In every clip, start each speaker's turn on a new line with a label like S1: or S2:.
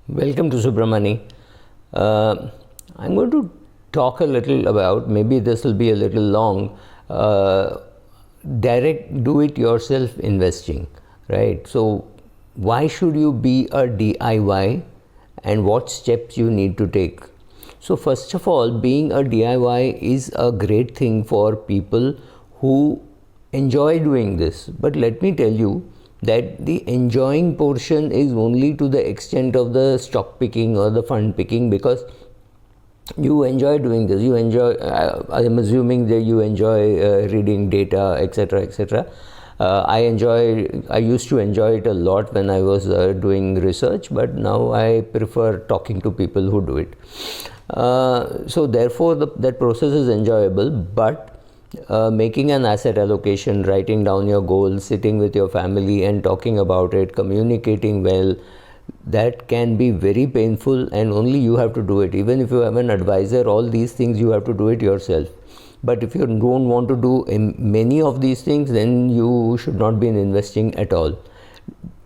S1: Welcome to Subramani. I'm going to talk a little about, maybe this will be a little long, direct do it yourself investing, right? So, why should you be a DIY and what steps you need to take? So, first of all, being a DIY is a great thing for people who enjoy doing this. But let me tell you, that the enjoying portion is only to the extent of the stock picking or the fund picking, because you enjoy doing this. You enjoy, I'm assuming that you enjoy reading data, etc., etc. I used to enjoy it a lot when I was doing research, but now I prefer talking to people who do it. So therefore that process is enjoyable, but making an asset allocation, writing down your goals, sitting with your family and talking about it, communicating well, that can be very painful, and only you have to do it. Even if you have an advisor, all these things you have to do it yourself. But if you don't want to do many of these things, then you should not be investing at all.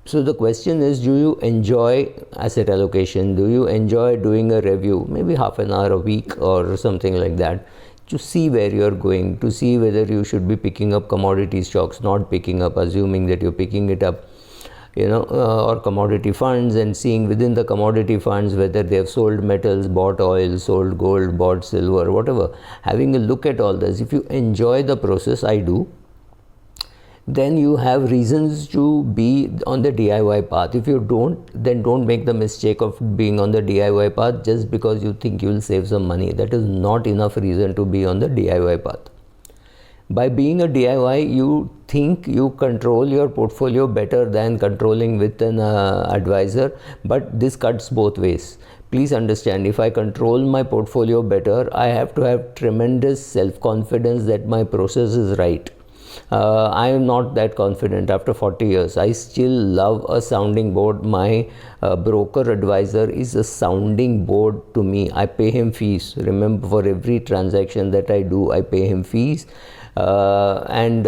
S1: So the question is, do you enjoy asset allocation? Do you enjoy doing a review, maybe half an hour a week or something like that, to see where you're going, to see whether you should be picking up commodity stocks, not picking up, assuming that you're picking it up, or commodity funds, and seeing within the commodity funds whether they have sold metals, bought oil, sold gold, bought silver, whatever. Having a look at all this. If you enjoy the process, I do, then you have reasons to be on the DIY path. If you don't, then don't make the mistake of being on the DIY path just because you think you will save some money. That is not enough reason to be on the DIY path. By being a DIY, you think you control your portfolio better than controlling with an advisor, but this cuts both ways. Please understand, if I control my portfolio better, I have to have tremendous self-confidence that my process is right. I am not that confident after 40 years. I still love a sounding board. My broker advisor is a sounding board to me. I pay him fees. Remember, for every transaction that I do, I pay him fees. And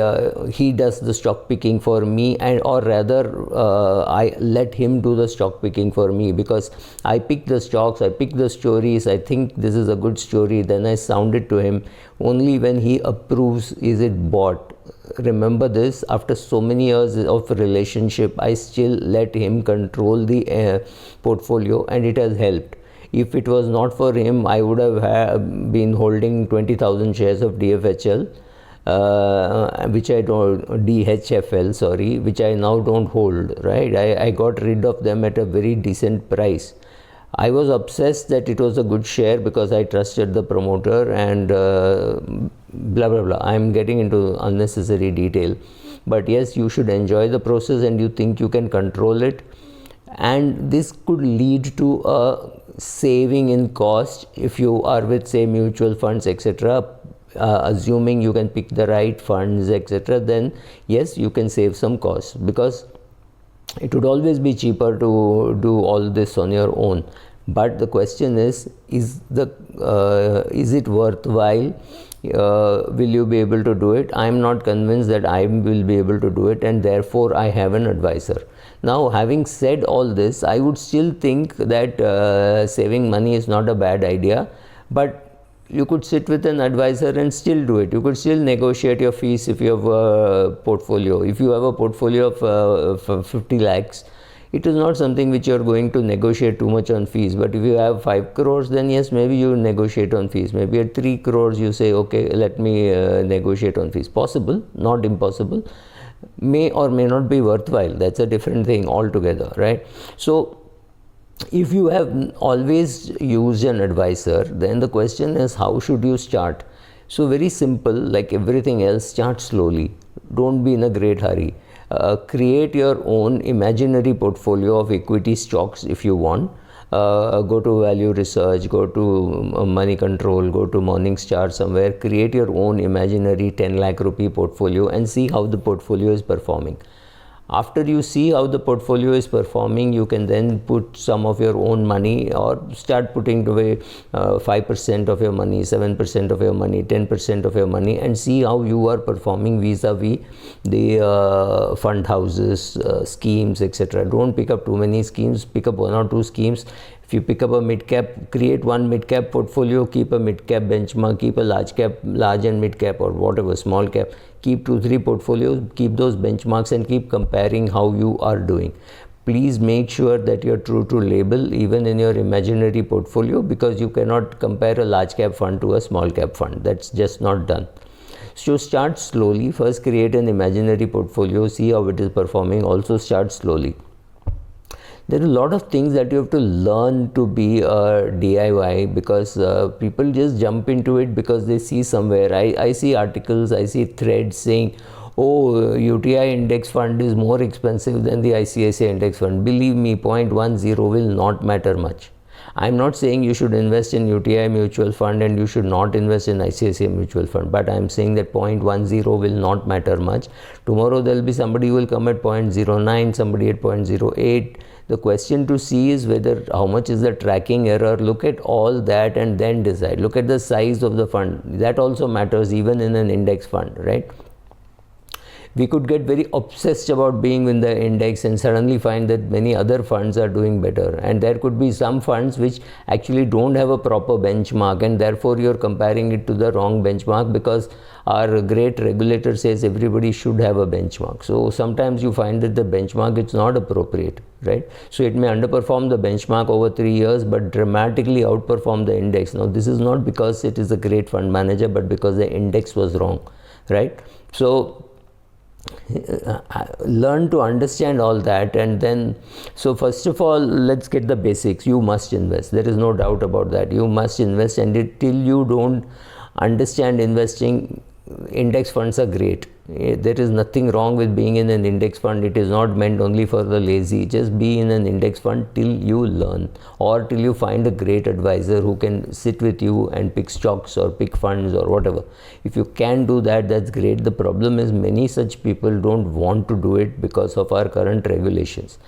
S1: he does the stock picking for me, or rather I let him do the stock picking for me, because I pick the stocks, I pick the stories, I think this is a good story, then I sound it to him. Only when he approves is it bought. Remember this, after so many years of relationship, I still let him control the portfolio, and it has helped. If it was not for him, I would have been holding 20,000 shares of DFHL, which I don't, DHFL, sorry, which I now don't hold, right? I got rid of them at a very decent price. I was obsessed that it was a good share because I trusted the promoter, and blah blah blah. I'm getting into unnecessary detail, but yes, you should enjoy the process and you think you can control it, and this could lead to a saving in cost if you are with, say, mutual funds, etc. Assuming you can pick the right funds, etc., then yes, you can save some costs, because it would always be cheaper to do all this on your own. But the question is it worthwhile? Will you be able to do it? I am not convinced that I will be able to do it, and therefore I have an advisor. Now, having said all this, I would still think that saving money is not a bad idea, but you could sit with an advisor and still do it. You could still negotiate your fees if you have a portfolio. If you have a portfolio of 50 lakhs, it is not something which you are going to negotiate too much on fees. But if you have 5 crores, then yes, maybe you negotiate on fees. Maybe at 3 crores, you say, okay, let me negotiate on fees. Possible, not impossible. May or may not be worthwhile. That's a different thing altogether, right? So, if you have always used an advisor, then the question is, how should you start? So very simple, like everything else, start slowly. Don't be in a great hurry. Create your own imaginary portfolio of equity stocks if you want. Go to Value Research, go to Money Control, go to Morningstar somewhere. Create your own imaginary 10 lakh rupee portfolio and see how the portfolio is performing. After you see how the portfolio is performing, you can then put some of your own money or start putting away 5% of your money, 7% of your money, 10% of your money, and see how you are performing vis-a-vis the fund houses, schemes, etc. Don't pick up too many schemes, pick up 1 or 2 schemes. If you pick up a mid cap, create one mid cap portfolio, keep a mid cap benchmark, keep a large and mid cap, or whatever, small cap, keep 2-3 portfolios, keep those benchmarks and keep comparing how you are doing. Please make sure that you're true to label even in your imaginary portfolio, because you cannot compare a large cap fund to a small cap fund. That's just not done. So start slowly. First create an imaginary portfolio, see how it is performing. Also start slowly. There are a lot of things that you have to learn to be a DIY, because people just jump into it because they see somewhere. I see articles, I see threads saying, oh, UTI index fund is more expensive than the ICICI index fund. Believe me, 0.10 will not matter much. I'm not saying you should invest in UTI mutual fund and you should not invest in ICICI mutual fund, but I'm saying that 0.10 will not matter much. Tomorrow there will be somebody who will come at 0.09, somebody at 0.08. The question to see is whether how much is the tracking error. Look at all that and then decide. Look at the size of the fund. That also matters even in an index fund, right? We could get very obsessed about being in the index and suddenly find that many other funds are doing better, and there could be some funds which actually don't have a proper benchmark, and therefore you're comparing it to the wrong benchmark, because our great regulator says everybody should have a benchmark. So sometimes you find that the benchmark is not appropriate, right? So it may underperform the benchmark over 3 years but dramatically outperform the index. Now this is not because it is a great fund manager, but because the index was wrong, right? So learn to understand all that. And then, so first of all, let's get the basics. You must invest. There is no doubt about that. You must invest, and till you don't understand investing, index funds are great. There is nothing wrong with being in an index fund. It is not meant only for the lazy. Just be in an index fund till you learn, or till you find a great advisor who can sit with you and pick stocks or pick funds or whatever. If you can do that, that's great. The problem is many such people don't want to do it because of our current regulations.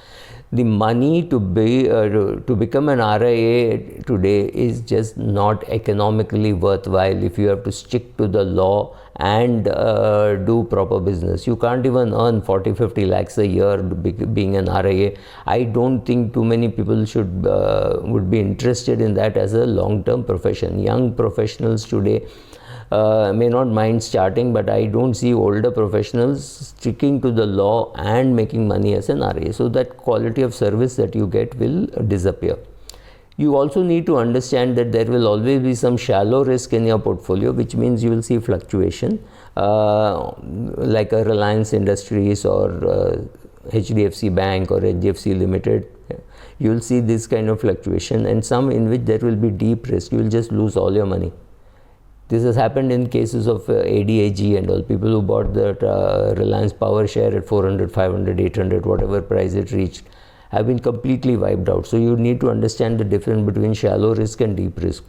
S1: The money to become an RIA today is just not economically worthwhile if you have to stick to the law and do proper business. You can't even earn 40-50 lakhs a year being an RIA. I don't think too many people would be interested in that as a long-term profession. Young professionals today may not mind starting, but I don't see older professionals sticking to the law and making money as an RIA. So that quality of service that you get will disappear. You also need to understand that there will always be some shallow risk in your portfolio, which means you will see fluctuation, like a Reliance Industries or HDFC Bank or HDFC Limited. You will see this kind of fluctuation, and some in which there will be deep risk. You will just lose all your money. This has happened in cases of ADAG and all. People who bought that Reliance Power share at 400, 500, 800, whatever price it reached, have been completely wiped out. So you need to understand the difference between shallow risk and deep risk.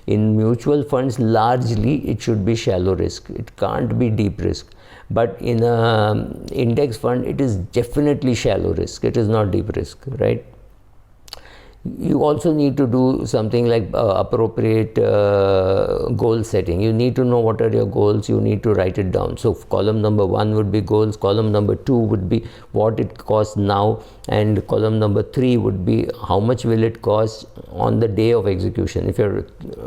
S1: In mutual funds, largely it should be shallow risk. It can't be deep risk. But in an index fund, it is definitely shallow risk. It is not deep risk, right? You also need to do something like appropriate goal setting. You need to know what are your goals. You need to write it down. So column number 1 would be goals, column number 2 would be what it costs now, and column number 3 would be how much will it cost on the day of execution. If your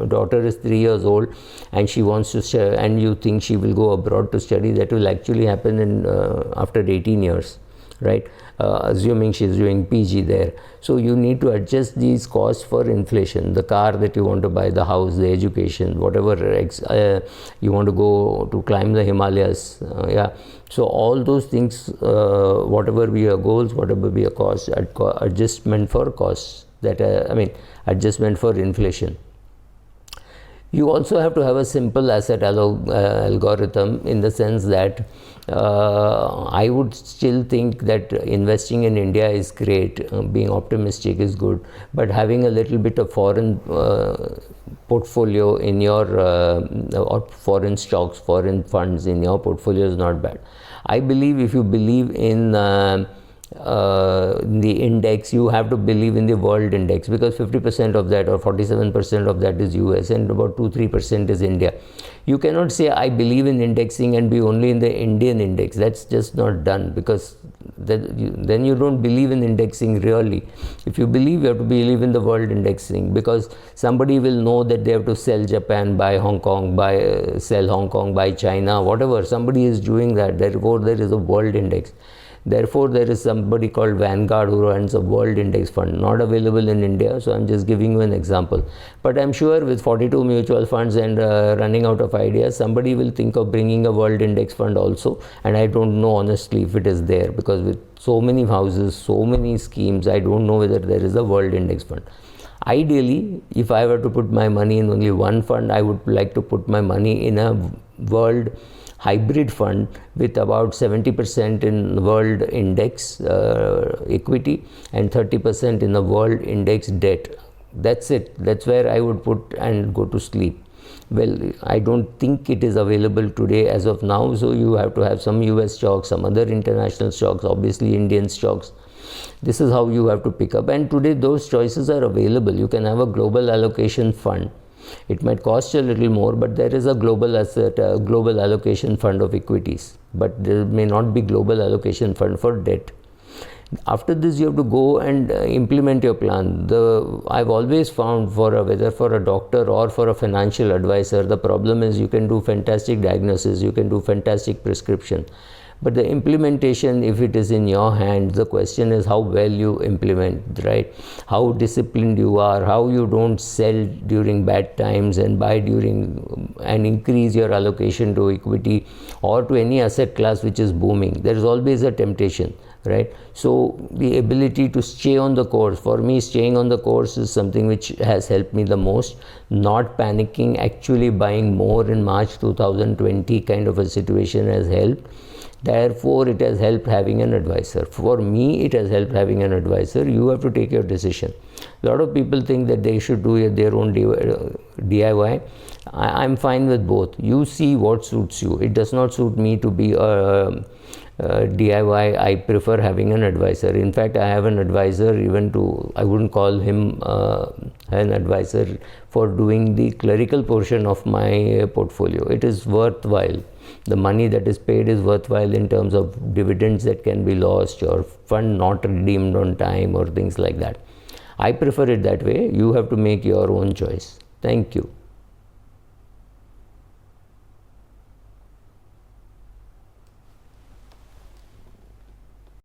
S1: daughter is 3 years old and she wants to study, and you think she will go abroad to study, that will actually happen in after 18 years, right? Assuming she's doing PG there. So you need to adjust these costs for inflation. The car that you want to buy, the house, the education, whatever you want to go to climb the Himalayas, yeah. So all those things, whatever be your goals, whatever be your costs, adjustment for costs, that adjustment for inflation. You also have to have a simple asset algorithm, in the sense that I would still think that investing in India is great, being optimistic is good, but having a little bit of foreign portfolio in your or foreign stocks, foreign funds in your portfolio is not bad. I believe if you believe in in the index, you have to believe in the world index, because 50% of that or 47% of that is US and about 2-3% is India. You cannot say I believe in indexing and be only in the Indian index. That's just not done, because then you don't believe in indexing really. If you believe, you have to believe in the world indexing, because somebody will know that they have to sell Japan, buy Hong Kong, sell Hong Kong, buy China, whatever. Somebody is doing that. Therefore, there is a world index. Therefore, there is somebody called Vanguard who runs a world index fund, not available in India. So I'm just giving you an example. But I'm sure with 42 mutual funds and running out of ideas, somebody will think of bringing a world index fund also. And I don't know honestly if it is there, because with so many houses, so many schemes, I don't know whether there is a world index fund. Ideally, if I were to put my money in only one fund, I would like to put my money in a world hybrid fund with about 70% in world index equity and 30% in the world index debt. That's it. That's where I would put and go to sleep. Well, I don't think it is available today as of now, so you have to have some US stocks, some other international stocks, obviously Indian stocks. This is how you have to pick up, and today those choices are available. You can have a global allocation fund. It might cost you a little more, but there is a global allocation fund of equities, but there may not be global allocation fund for debt. After this, you have to go and implement your plan. I've always found whether for a doctor or for a financial advisor, the problem is you can do fantastic diagnosis, you can do fantastic prescription, but the implementation, if it is in your hands, the question is how well you implement, right? How disciplined you are, how you don't sell during bad times and buy during, and increase your allocation to equity or to any asset class which is booming. There is always a temptation, right? So the ability to stay on the course, for me, staying on the course is something which has helped me the most. Not panicking, actually buying more in March 2020 kind of a situation has helped. Therefore, it has helped having an advisor. For me, it has helped having an advisor. You have to take your decision. A lot of people think that they should do their own DIY. I'm fine with both. You see what suits you. It does not suit me to be a DIY. I prefer having an advisor. In fact, I have an advisor, I wouldn't call him an advisor for doing the clerical portion of my portfolio. It is worthwhile. The money that is paid is worthwhile in terms of dividends that can be lost or fund not redeemed on time or things like that. I prefer it that way. You have to make your own choice. Thank you.